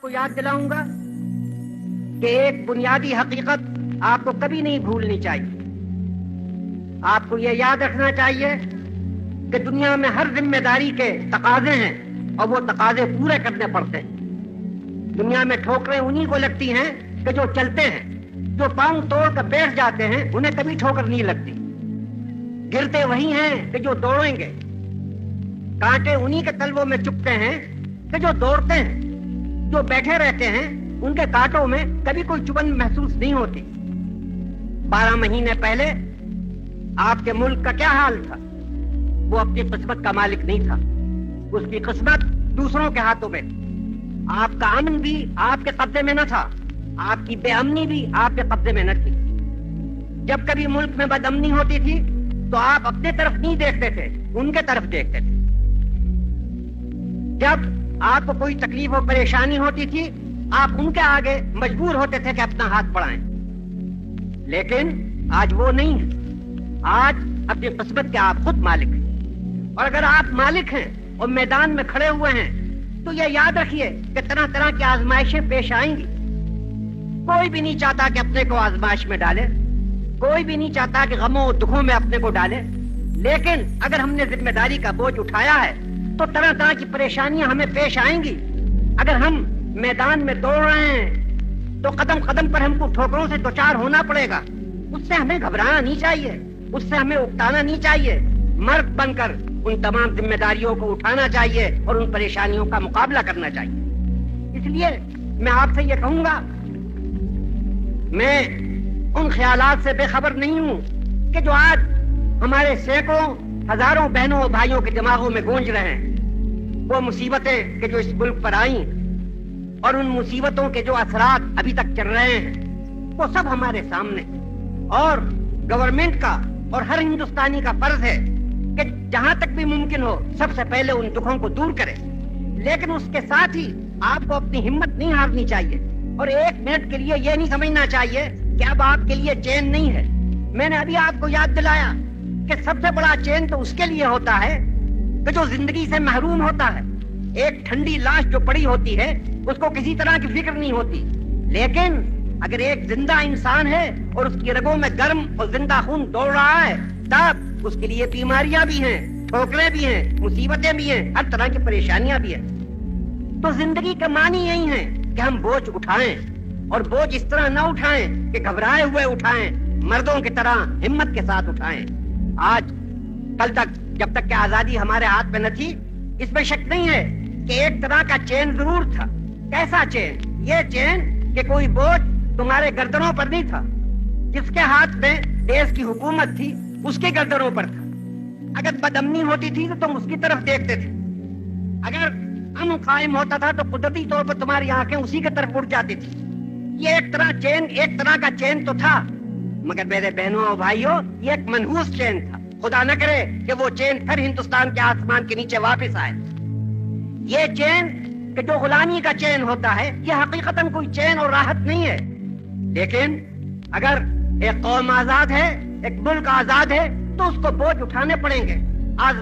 आपको याद दिलाऊंगा कि एक बुनियादी हकीकत आपको कभी नहीं भूलनी चाहिए। आपको यह याद रखना चाहिए कि दुनिया में हर जिम्मेदारी के तकाजे हैं और वो तकाजे पूरे करने पड़ते हैं। दुनिया में ठोकरें उन्हीं को लगती हैं कि जो चलते हैं। जो पांव तोड़ कर बैठ जाते हैं उन्हें कभी ठोकर नहीं लगती। गिरते वही हैं कि जो दौड़ेंगे। कांटे उन्हीं के तलवों में चुभते हैं कि जो दौड़ते हैं। जो बैठे रहते हैं उनके कांटों में कभी कोई चुभन महसूस नहीं होती। 12 महीने पहले आपके मुल्क का क्या हाल था? वो अपनी किस्मत का मालिक नहीं था। उसकी किस्मत दूसरों के हाथों में। आपका अमन भी आपके कब्जे में न था, आपकी बेअमनी भी आपके कब्जे में न थी। जब कभी मुल्क में बदअमनी होती थी तो आप अपने तरफ नहीं देखते थे, उनके तरफ देखते थे। जब आपको कोई तकलीफ और परेशानी होती थी आप उनके आगे मजबूर होते थे कि अपना हाथ बढ़ाएं। लेकिन आज वो नहीं है। आज अपनी किस्मत के आप खुद मालिक हैं। और अगर आप मालिक हैं और मैदान में खड़े हुए हैं तो ये याद रखिए कि तरह तरह की आजमाइशें पेश आएंगी। कोई भी नहीं चाहता कि अपने को आजमाइश में डाले, कोई भी नहीं चाहता कि गमों और दुखों में अपने को डाले। लेकिन अगर हमने जिम्मेदारी का बोझ उठाया है तो तरह तरह की परेशानियां हमें पेश आएंगी। अगर हम मैदान में दौड़ रहे हैं तो कदम कदम पर हमको ठोकरों से दो चार होना पड़ेगा। उससे हमें घबराना नहीं चाहिए, उससे हमें उकताना नहीं चाहिए। मर्द बनकर उन तमाम जिम्मेदारियों को उठाना चाहिए और उन परेशानियों का मुकाबला करना चाहिए। इसलिए मैं आपसे ये कहूंगा, मैं उन ख्यालात से बेखबर नहीं हूं कि जो आज हमारे सैकड़ों हजारों बहनों और भाइयों के दिमागों में गूंज रहे हैं। वो मुसीबतें कि जो इस मुल्क पर आई और उन मुसीबतों के जो असरात अभी तक चल रहे हैं वो सब हमारे सामने। और गवर्नमेंट का और हर हिंदुस्तानी का फर्ज है कि जहां तक भी मुमकिन हो सबसे पहले उन दुखों को दूर करे। लेकिन उसके साथ ही आपको अपनी हिम्मत नहीं हारनी चाहिए और एक मिनट के लिए ये नहीं समझना चाहिए कि अब आपके लिए चैन नहीं है। मैंने अभी आपको याद दिलाया कि सबसे बड़ा चैन तो उसके लिए होता है कि जो जिंदगी से महरूम होता है। एक ठंडी लाश जो पड़ी होती है उसको किसी तरह की फिक्र नहीं होती। लेकिन अगर एक जिंदा इंसान है और उसकी रगों में गर्म और जिंदा खून दौड़ रहा है तब उसके लिए बीमारियां भी हैं, ठोकरें भी हैं, मुसीबतें भी हैं, हर तरह की परेशानियां भी हैं। तो जिंदगी का मानी यही है कि हम बोझ उठाएं और बोझ इस तरह न उठाएं कि घबराए हुए उठाएं, मर्दों की तरह हिम्मत के साथ उठाएं। आज कल तक जब तक कि आजादी हमारे हाथ में न थी इसमें शक नहीं है कि एक तरह का चैन जरूर था। कैसा चैन? ये चैन कि कोई बोझ तुम्हारे गर्दनों पर नहीं था। जिसके हाथ में देश की हुकूमत थी उसके गर्दनों पर था। अगर बदअमनी होती थी तो तुम उसकी तरफ देखते थे। अगर अमन कायम होता था तो कुदरती तौर पर तुम्हारी आंखें उसी की तरफ उड़ जाती थी। ये एक तरह का चैन तो था, मगर मेरे बहनों और भाइयों ये एक मनहूस चैन था। खुदा न करे कि वो चैन फिर हिंदुस्तान के आसमान के नीचे वापस आए। ये चैन कि जो गुलामी का चैन होता है ये हकीकतन कोई चैन और राहत नहीं है। लेकिन अगर एक कौम आजाद है, एक मुल्क आजाद है तो उसको बोझ उठाने पड़ेंगे। आज